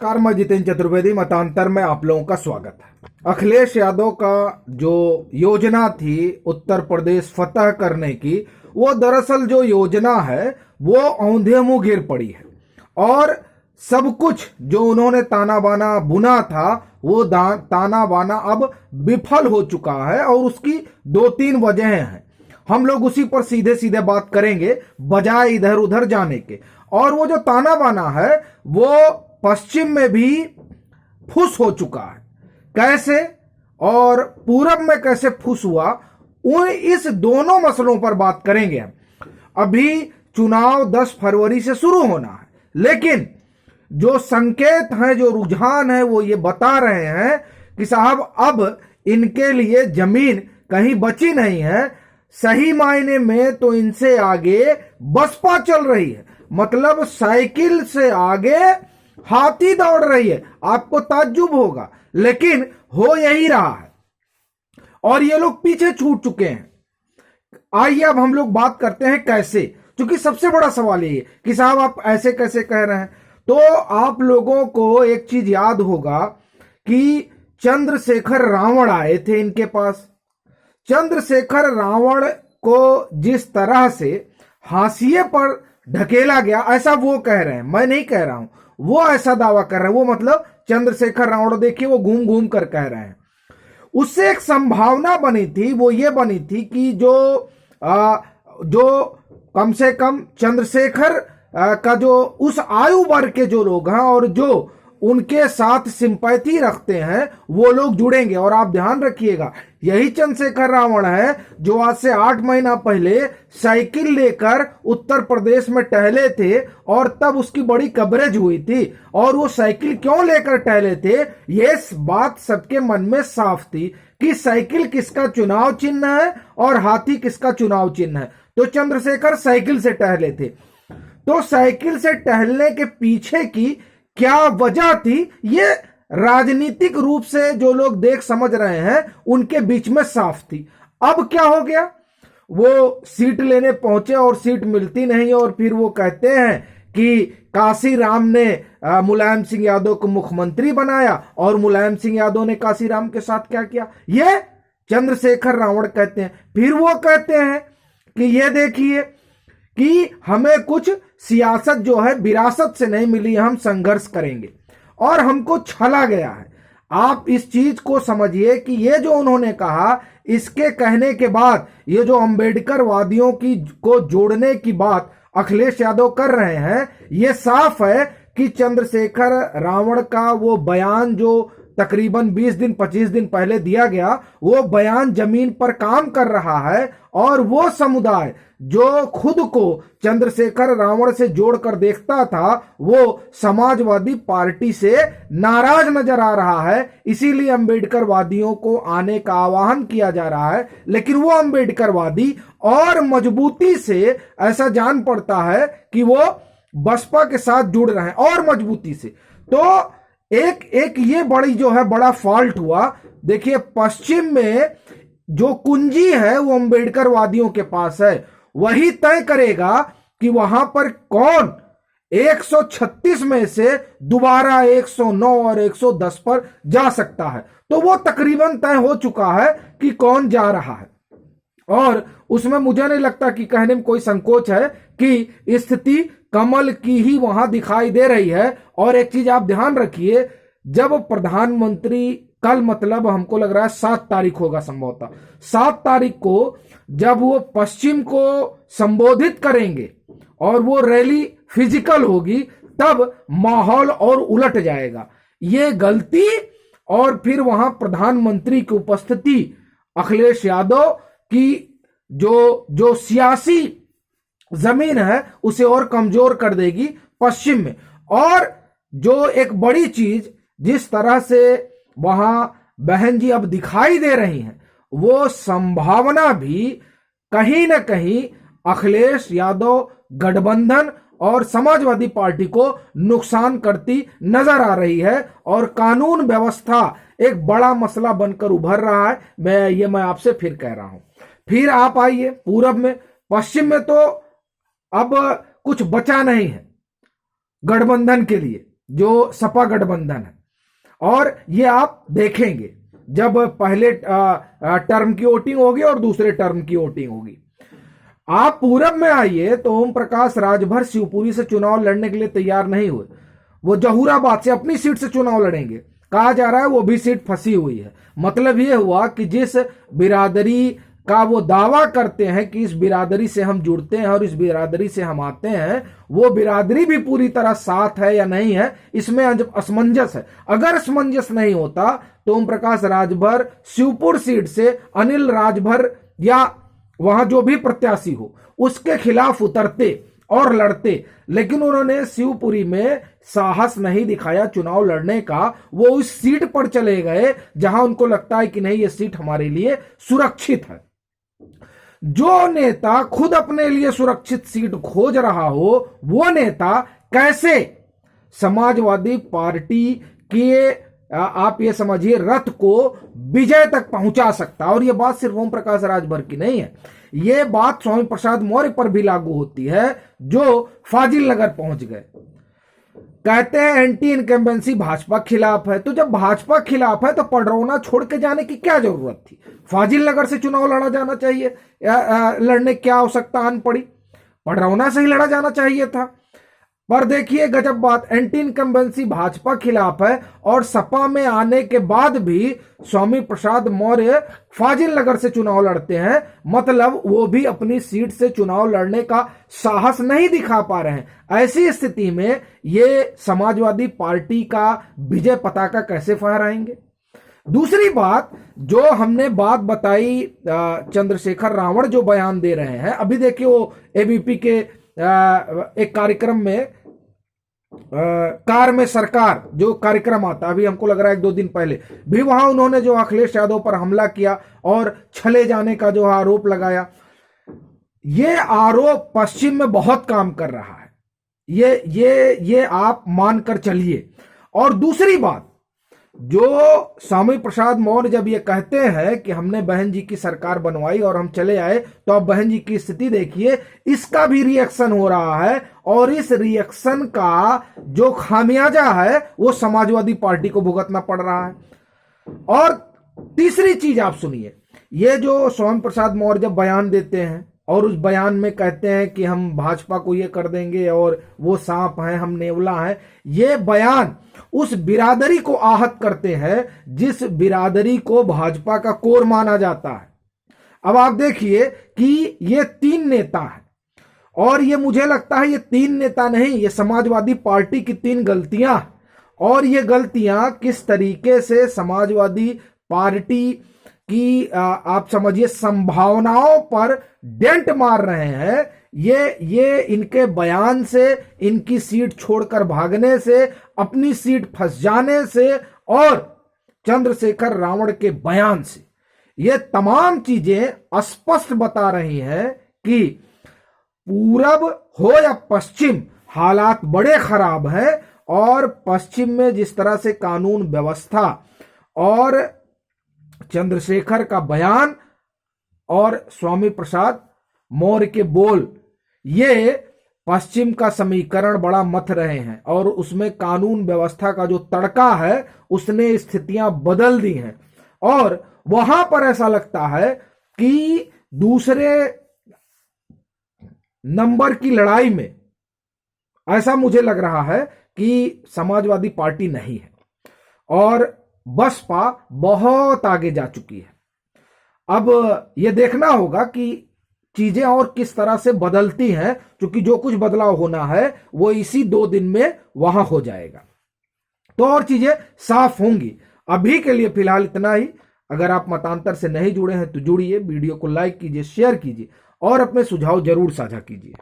नमस्कार, मैं जितेंद्र चतुर्वेदी। मतांतर में आप लोगों का स्वागत है। अखिलेश यादव का जो योजना थी उत्तर प्रदेश फतह करने की, वो दरअसल जो योजना है वो औंधे मुंह गिर पड़ी है। और सब कुछ जो उन्होंने ताना बाना बुना था वो ताना बाना अब विफल हो चुका है। और उसकी दो तीन वजहें हैं। हम लोग उसी पर सीधे सीधे बात करेंगे बजाय इधर उधर जाने के। और वो जो ताना बाना है वो पश्चिम में भी फुस हो चुका है। कैसे और पूरब में कैसे फुस हुआ, उन इस दोनों मसलों पर बात करेंगे हम। अभी चुनाव 10 फरवरी से शुरू होना है, लेकिन जो संकेत हैं, जो रुझान है, वो ये बता रहे हैं कि साहब अब इनके लिए जमीन कहीं बची नहीं है। सही मायने में तो इनसे आगे बसपा चल रही है। मतलब साइकिल से आगे हाथी दौड़ रही है। आपको ताज्जुब होगा, लेकिन हो यही रहा है। और ये लोग पीछे छूट चुके हैं। आइए अब हम लोग बात करते हैं कैसे, क्योंकि सबसे बड़ा सवाल ये है कि साहब आप ऐसे कैसे कह रहे हैं। तो आप लोगों को एक चीज याद होगा कि चंद्रशेखर रावण आए थे इनके पास। चंद्रशेखर रावण को जिस तरह से हाशिए पर ढकेला गया, ऐसा वो कह रहे हैं, मैं नहीं कह रहा हूं। वो ऐसा दावा कर रहे हैं। वो मतलब चंद्रशेखर रावण, देखिए वो घूम घूम कर कह रहे हैं। उससे एक संभावना बनी थी, वो ये बनी थी कि जो कम से कम चंद्रशेखर का जो उस आयु वर्ग के जो लोग हैं और जो उनके साथ सिंपैथी रखते हैं वो लोग जुड़ेंगे। और आप ध्यान रखिएगा, यही चंद्रशेखर रावण है जो आज से 8 महीना पहले साइकिल लेकर उत्तर प्रदेश में टहले थे और तब उसकी बड़ी कवरेज हुई थी। और वो साइकिल क्यों लेकर टहले थे, ये बात सबके मन में साफ थी कि साइकिल किसका चुनाव चिन्ह है और हाथी किसका चुनाव चिन्ह है। तो चंद्रशेखर साइकिल से टहले थे। तो साइकिल से टहलने के पीछे की क्या वजह थी, ये राजनीतिक रूप से जो लोग देख समझ रहे हैं उनके बीच में साफ थी। अब क्या हो गया, वो सीट लेने पहुंचे और सीट मिलती नहीं। और फिर वो कहते हैं कि काशीराम ने मुलायम सिंह यादव को मुख्यमंत्री बनाया। और मुलायम सिंह यादव ने काशीराम के साथ क्या किया, ये चंद्रशेखर रावण कहते हैं। फिर वो कहते हैं कि ये देखिए कि हमें कुछ सियासत जो है विरासत से नहीं मिली, हम संघर्ष करेंगे और हमको छला गया है। आप इस चीज को समझिए कि ये जो उन्होंने कहा, इसके कहने के बाद ये जो अंबेडकर वादियों की को जोड़ने की बात अखिलेश यादव कर रहे हैं, ये साफ है कि चंद्रशेखर रावण का वो बयान जो तकरीबन 20 दिन 25 दिन पहले दिया गया, वो बयान जमीन पर काम कर रहा है। और वो समुदाय जो खुद को चंद्रशेखर रावण से जोड़कर देखता था, वो समाजवादी पार्टी से नाराज नजर आ रहा है। इसीलिए अंबेडकर वादियों को आने का आह्वान किया जा रहा है। लेकिन वो अंबेडकर वादी और मजबूती से ऐसा जान पड़ता है कि वो बसपा के साथ जुड़ रहे हैं और मजबूती से। तो एक ये बड़ी जो है बड़ा फॉल्ट हुआ। देखिए पश्चिम में जो कुंजी है वो अंबेडकर वादियों के पास है। वही तय करेगा कि वहां पर कौन 136 में से दोबारा 109 और 110 पर जा सकता है। तो वो तकरीबन तय हो चुका है कि कौन जा रहा है। और उसमें मुझे नहीं लगता कि कहने में कोई संकोच है कि स्थिति कमल की ही वहां दिखाई दे रही है। और एक चीज आप ध्यान रखिए, जब प्रधानमंत्री कल, मतलब हमको लग रहा है 7 तारीख होगा संभवतः, 7 तारीख को जब वो पश्चिम को संबोधित करेंगे और वो रैली फिजिकल होगी, तब माहौल और उलट जाएगा। ये गलती और फिर वहां प्रधानमंत्री की उपस्थिति अखिलेश यादव की जो सियासी जमीन है उसे और कमजोर कर देगी पश्चिम में। और जो एक बड़ी चीज जिस तरह से वहां बहन जी अब दिखाई दे रही हैं, वो संभावना भी कहीं ना कहीं अखिलेश यादव गठबंधन और समाजवादी पार्टी को नुकसान करती नजर आ रही है। और कानून व्यवस्था एक बड़ा मसला बनकर उभर रहा है। मैं आपसे फिर कह रहा हूं। फिर आप आइए पूरब में, पश्चिम में तो अब कुछ बचा नहीं है गठबंधन के लिए। जो सपा गठबंधन है। और ये आप देखेंगे जब पहले टर्म की वोटिंग होगी और दूसरे टर्म की वोटिंग होगी। आप पूरब में आइए तो ओम प्रकाश राजभर शिवपुरी से चुनाव लड़ने के लिए तैयार नहीं हुए, वो जहूराबाद से अपनी सीट से चुनाव लड़ेंगे। कहा जा रहा है वो भी सीट फंसी हुई है। मतलब ये हुआ कि जिस बिरादरी का वो दावा करते हैं कि इस बिरादरी से हम जुड़ते हैं और इस बिरादरी से हम आते हैं, वो बिरादरी भी पूरी तरह साथ है या नहीं है, इसमें असमंजस है। अगर असमंजस नहीं होता तो ओम प्रकाश राजभर शिवपुर सीट से अनिल राजभर या वहां जो भी प्रत्याशी हो उसके खिलाफ उतरते और लड़ते, लेकिन उन्होंने शिवपुरी में साहस नहीं दिखाया चुनाव लड़ने का। वो उस सीट पर चले गए जहां उनको लगता है कि नहीं ये सीट हमारे लिए सुरक्षित है। जो नेता खुद अपने लिए सुरक्षित सीट खोज रहा हो, वो नेता कैसे समाजवादी पार्टी के आप ये समझिए रथ को विजय तक पहुंचा सकता। और ये बात सिर्फ ओम प्रकाश राजभर की नहीं है, ये बात स्वामी प्रसाद मौर्य पर भी लागू होती है जो फाजिल नगर पहुंच गए। कहते हैं एंटी इनकम्बेंसी भाजपा खिलाफ है, तो जब भाजपा खिलाफ है तो पडरौना छोड़ के जाने की क्या जरूरत थी? फाजिल नगर से चुनाव लड़ा जाना चाहिए, लड़ने की आवश्यकता आन पड़ी? पडरौना से ही लड़ा जाना चाहिए था। पर देखिए गजब बात, एंटी इनकम्बेंसी भाजपा खिलाफ है और सपा में आने के बाद भी स्वामी प्रसाद मौर्य फाजिल नगर से चुनाव लड़ते हैं। मतलब वो भी अपनी सीट से चुनाव लड़ने का साहस नहीं दिखा पा रहे हैं। ऐसी स्थिति में ये समाजवादी पार्टी का विजय पताका कैसे फहराएंगे? दूसरी बात जो हमने बात बताई, चंद्रशेखर रावण जो बयान दे रहे हैं, अभी देखिए वो एबीपी के एक कार्यक्रम में कार में सरकार जो कार्यक्रम आता, अभी हमको लग रहा है 1-2 दिन पहले भी, वहां उन्होंने जो अखिलेश यादव पर हमला किया और छले जाने का जो आरोप लगाया, ये आरोप पश्चिम में बहुत काम कर रहा है, ये आप मानकर चलिए। और दूसरी बात, जो स्वामी प्रसाद मौर्य जब ये कहते हैं कि हमने बहन जी की सरकार बनवाई और हम चले आए, तो अब बहन जी की स्थिति देखिए, इसका भी रिएक्शन हो रहा है। और इस रिएक्शन का जो खामियाजा है वो समाजवादी पार्टी को भुगतना पड़ रहा है। और तीसरी चीज आप सुनिए, ये जो स्वामी प्रसाद मौर्य जब बयान देते हैं और उस बयान में कहते हैं कि हम भाजपा को ये कर देंगे और वो सांप हैं, हम नेवला हैं, ये बयान उस बिरादरी को आहत करते हैं जिस बिरादरी को भाजपा का कोर माना जाता है। अब आप देखिए कि ये 3 नेता हैं और ये मुझे लगता है ये 3 नेता नहीं, ये समाजवादी पार्टी की 3 गलतियां। और ये गलतियां किस तरीके से समाजवादी पार्टी की आप समझिए संभावनाओं पर डेंट मार रहे हैं, ये इनके बयान से, इनकी सीट छोड़कर भागने से, अपनी सीट फंस जाने से और चंद्रशेखर रावण के बयान से, ये तमाम चीजें स्पष्ट बता रही हैं कि पूरब हो या पश्चिम, हालात बड़े खराब हैं। और पश्चिम में जिस तरह से कानून व्यवस्था और चंद्रशेखर का बयान और स्वामी प्रसाद मौर्य के बोल, ये पश्चिम का समीकरण बड़ा मथ रहे हैं और उसमें कानून व्यवस्था का जो तड़का है उसने स्थितियां बदल दी हैं। और वहां पर ऐसा लगता है कि दूसरे नंबर की लड़ाई में ऐसा मुझे लग रहा है कि समाजवादी पार्टी नहीं है और बसपा बहुत आगे जा चुकी है। अब यह देखना होगा कि चीजें और किस तरह से बदलती हैं, क्योंकि जो कुछ बदलाव होना है वो इसी 2 दिन में वहां हो जाएगा, तो और चीजें साफ होंगी। अभी के लिए फिलहाल इतना ही। अगर आप मतांतर से नहीं जुड़े हैं तो जुड़िए, वीडियो को लाइक कीजिए, शेयर कीजिए और अपने सुझाव जरूर साझा कीजिए।